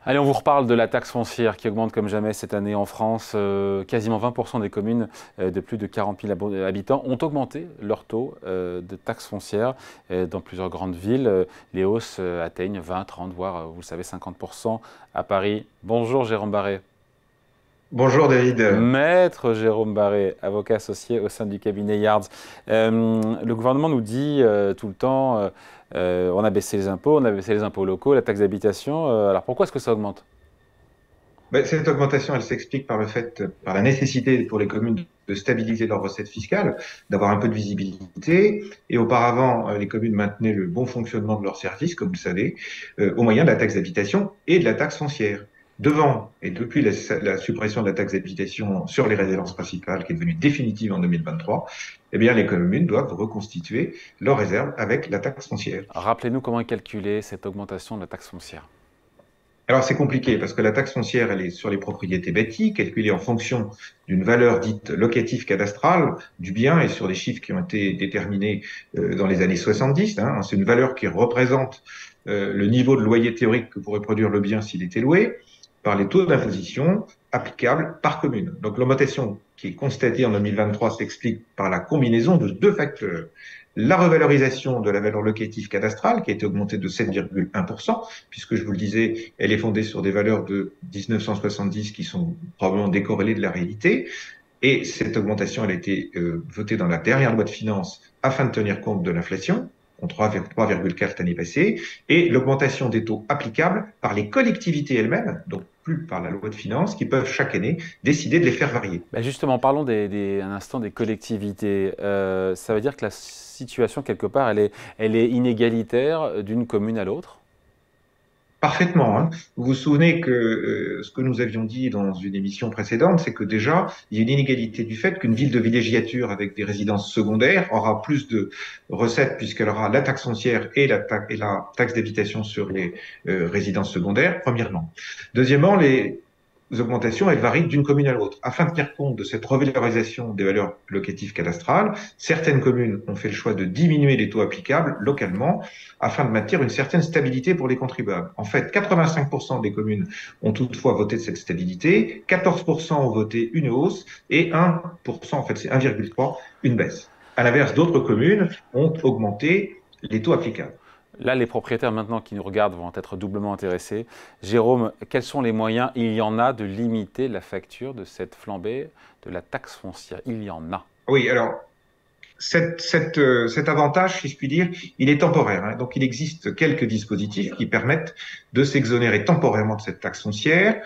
Allez, on vous reparle de la taxe foncière qui augmente comme jamais cette année en France. Quasiment 20% des communes de plus de 40 000 habitants ont augmenté leur taux de taxe foncière. Dans plusieurs grandes villes, les hausses atteignent 20, 30, voire, vous le savez, 50% à Paris. Bonjour Jérôme Barré. Bonjour David. Maître Jérôme Barré, avocat associé au sein du cabinet Yards. Le gouvernement nous dit tout le temps, on a baissé les impôts, on a baissé les impôts locaux, la taxe d'habitation. Alors pourquoi est-ce que ça augmente? Cette augmentation, elle s'explique par le fait, par la nécessité pour les communes de stabiliser leurs recettes fiscales, d'avoir un peu de visibilité. Et auparavant, les communes maintenaient le bon fonctionnement de leurs services, comme vous le savez, au moyen de la taxe d'habitation et de la taxe foncière. Devant et depuis la suppression de la taxe d'habitation sur les résidences principales, qui est devenue définitive en 2023, eh bien, les communes doivent reconstituer leurs réserves avec la taxe foncière. Rappelez-nous comment est calculée cette augmentation de la taxe foncière. Alors c'est compliqué parce que la taxe foncière, elle est sur les propriétés bâties, calculée en fonction d'une valeur dite locative cadastrale du bien et sur des chiffres qui ont été déterminés dans les années 70. Hein. C'est une valeur qui représente le niveau de loyer théorique que pourrait produire le bien s'il était loué par les taux d'imposition applicables par commune. Donc l'augmentation qui est constatée en 2023 s'explique par la combinaison de deux facteurs. La revalorisation de la valeur locative cadastrale, qui a été augmentée de 7,1%, puisque je vous le disais, elle est fondée sur des valeurs de 1970 qui sont probablement décorrélées de la réalité. Et cette augmentation, elle a été votée dans la dernière loi de finances afin de tenir compte de l'inflation, en 3,4 l'année passée, et l'augmentation des taux applicables par les collectivités elles-mêmes, donc plus par la loi de finances, qui peuvent chaque année décider de les faire varier. Ben justement, parlons un instant des collectivités. Ça veut dire que la situation, quelque part, elle est inégalitaire d'une commune à l'autre? Parfaitement. Hein. Vous vous souvenez que ce que nous avions dit dans une émission précédente, c'est que déjà, il y a une inégalité du fait qu'une ville de villégiature avec des résidences secondaires aura plus de recettes puisqu'elle aura la taxe foncière et la taxe d'habitation sur les résidences secondaires, premièrement. Deuxièmement, les augmentations, elles varient d'une commune à l'autre. Afin de tenir compte de cette revalorisation des valeurs locatives cadastrales, certaines communes ont fait le choix de diminuer les taux applicables localement afin de maintenir une certaine stabilité pour les contribuables. En fait, 85% des communes ont toutefois voté de cette stabilité, 14% ont voté une hausse et 1%, en fait c'est 1,3, une baisse. À l'inverse, d'autres communes ont augmenté les taux applicables. Là, les propriétaires maintenant qui nous regardent vont être doublement intéressés. Jérôme, quels sont les moyens, il y en a, de limiter la facture de cette flambée de la taxe foncière? Il y en a. Oui, alors cet avantage, si je puis dire, il est temporaire. Hein. Donc, il existe quelques dispositifs qui permettent de s'exonérer temporairement de cette taxe foncière.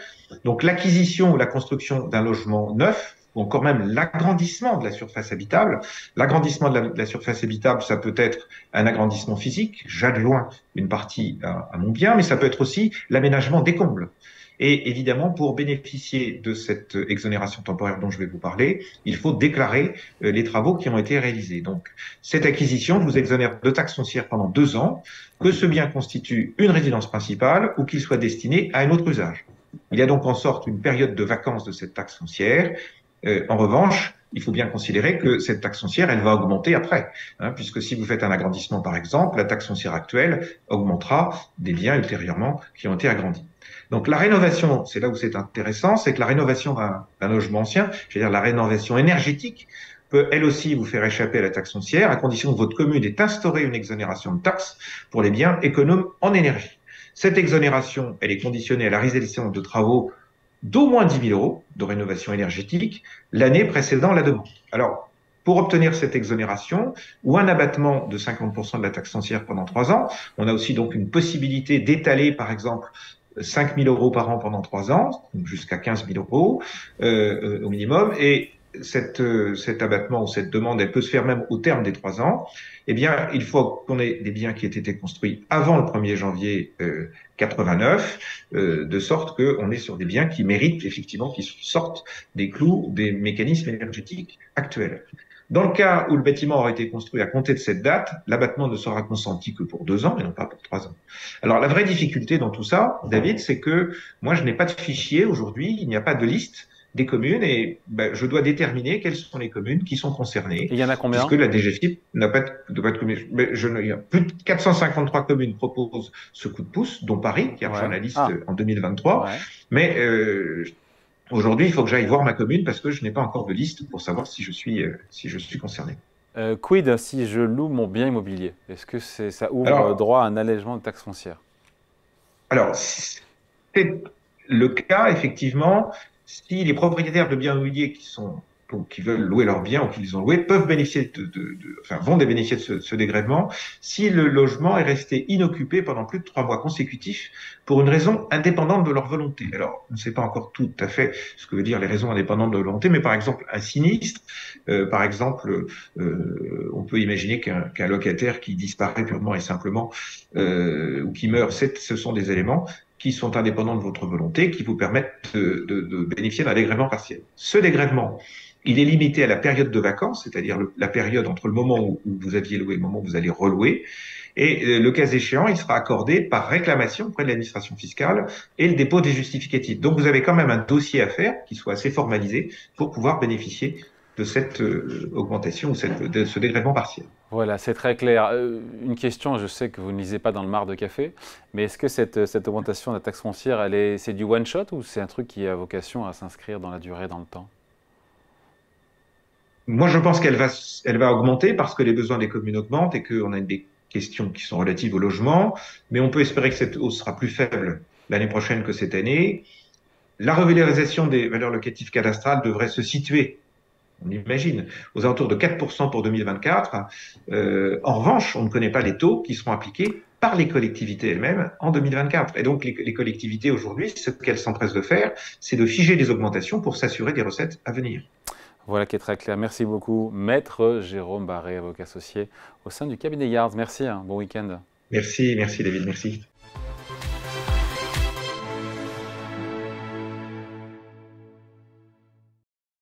Donc, l'acquisition ou la construction d'un logement neuf, ou encore même l'agrandissement de la surface habitable. L'agrandissement de la surface habitable, ça peut être un agrandissement physique, j'adjoins une partie à mon bien, mais ça peut être aussi l'aménagement des combles. Et évidemment, pour bénéficier de cette exonération temporaire dont je vais vous parler, il faut déclarer les travaux qui ont été réalisés. Donc, cette acquisition vous exonère de taxes foncières pendant 2 ans, que ce bien constitue une résidence principale ou qu'il soit destiné à un autre usage. Il y a donc en sorte une période de vacances de cette taxe foncière. En revanche, il faut bien considérer que cette taxe foncière, elle va augmenter après, hein, puisque si vous faites un agrandissement, par exemple, la taxe foncière actuelle augmentera des biens ultérieurement qui ont été agrandis. Donc la rénovation, c'est là où c'est intéressant, c'est que la rénovation d'un logement ancien, je veux dire la rénovation énergétique, peut elle aussi vous faire échapper à la taxe foncière, à condition que votre commune ait instauré une exonération de taxes pour les biens économes en énergie. Cette exonération, elle est conditionnée à la réalisation de travaux d'au moins 10 000 euros de rénovation énergétique l'année précédant la demande. Alors, pour obtenir cette exonération ou un abattement de 50% de la taxe foncière pendant 3 ans, on a aussi donc une possibilité d'étaler, par exemple, 5 000 euros par an pendant 3 ans, donc jusqu'à 15 000 euros au minimum, et cet abattement ou cette demande, elle peut se faire même au terme des 3 ans. Eh bien, il faut qu'on ait des biens qui aient été construits avant le 1er janvier 89, de sorte qu'on est sur des biens qui méritent effectivement, qui sortent des clous des mécanismes énergétiques actuels. Dans le cas où le bâtiment aurait été construit à compter de cette date, l'abattement ne sera consenti que pour 2 ans et non pas pour 3 ans. Alors, la vraie difficulté dans tout ça, David, c'est que moi, je n'ai pas de fichier aujourd'hui, il n'y a pas de liste des communes et ben, je dois déterminer quelles sont les communes qui sont Et concernées, il y en a puisque combien? la DGFiP n'a pas de communes. Mais il y a plus de 453 communes proposent ce coup de pouce, dont Paris, qui a rejoint Ouais. la liste Ah, en 2023. ouais. Mais aujourd'hui, il faut que j'aille voir ma commune parce que je n'ai pas encore de liste pour savoir si je suis concerné. Quid si je loue mon bien immobilier? Est-ce que ça ouvre Alors, droit à un allègement de taxes foncières? alors, c'est le cas, effectivement, si les propriétaires de biens immobiliers qui veulent louer leurs biens ou qui les ont loués peuvent bénéficier enfin, vont bénéficier de ce dégrèvement si le logement est resté inoccupé pendant plus de 3 mois consécutifs pour une raison indépendante de leur volonté. Alors, on ne sait pas encore tout à fait ce que veut dire les raisons indépendantes de leur volonté, mais par exemple, un sinistre, par exemple, on peut imaginer qu'un locataire qui disparaît purement et simplement ou qui meurt, ce sont des éléments qui sont indépendants de votre volonté, qui vous permettent de bénéficier d'un dégrèvement partiel. Ce dégrèvement, il est limité à la période de vacances, c'est-à-dire la période entre le moment où vous aviez loué et le moment où vous allez relouer. Et le cas échéant, il sera accordé par réclamation auprès de l'administration fiscale et le dépôt des justificatifs. Donc vous avez quand même un dossier à faire qui soit assez formalisé pour pouvoir bénéficier de cette augmentation ou de ce dégrèvement partiel. Voilà, c'est très clair. Une question, je sais que vous ne lisez pas dans le mar de café, mais est-ce que cette augmentation de la taxe foncière, c'est du one shot ou c'est un truc qui a vocation à s'inscrire dans la durée, dans le temps? Moi, je pense elle va augmenter parce que les besoins des communes augmentent et qu'on a des questions qui sont relatives au logement, mais on peut espérer que cette hausse sera plus faible l'année prochaine que cette année. La revalorisation des valeurs locatives cadastrales devrait se situer, on imagine, aux alentours de 4% pour 2024. En revanche, on ne connaît pas les taux qui seront appliqués par les collectivités elles-mêmes en 2024. Et donc, les collectivités aujourd'hui, ce qu'elles s'empressent de faire, c'est de figer des augmentations pour s'assurer des recettes à venir. Voilà qui est très clair. Merci beaucoup, Maître Jérôme Barré, avocat associé au sein du cabinet Yards. Merci, hein. Bon week-end. Merci, merci David, merci.